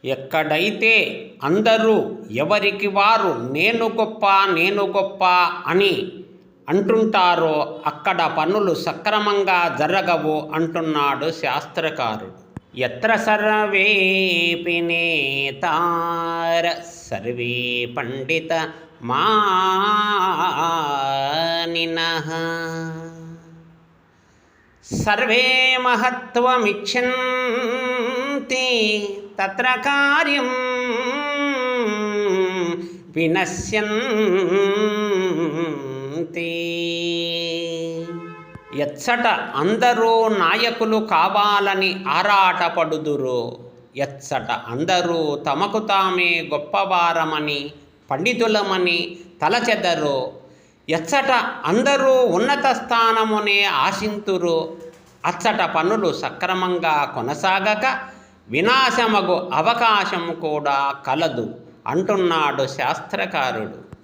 ఎక్కడైతే అందరూ ఎవరికి వారు నేను గొప్ప అని అంటుంటారో అక్కడ పనులు సక్రమంగా జరగవు అంటున్నాడు శాస్త్రకారుడు. ఎత్ర సర్వేపి నేతార సర్వే పండిత మానినః సర్వే మహత్వమిచ్చంతి తత్ర కార్యం వినశ్యంతి. ఎచ్చట అందరూ నాయకులు కావాలని ఆరాటపడుదురో, ఎచ్చట అందరూ తమకు తామే గొప్పవారమని పండితులమని తలచెదరో, ఎచ్చట అందరూ ఉన్నత స్థానమునే ఆశింతురో, అచ్చట పనులు సక్రమంగా కొనసాగక వినాశమగు అవకాశం కూడా కలదు అంటున్నాడు శాస్త్రకారుడు.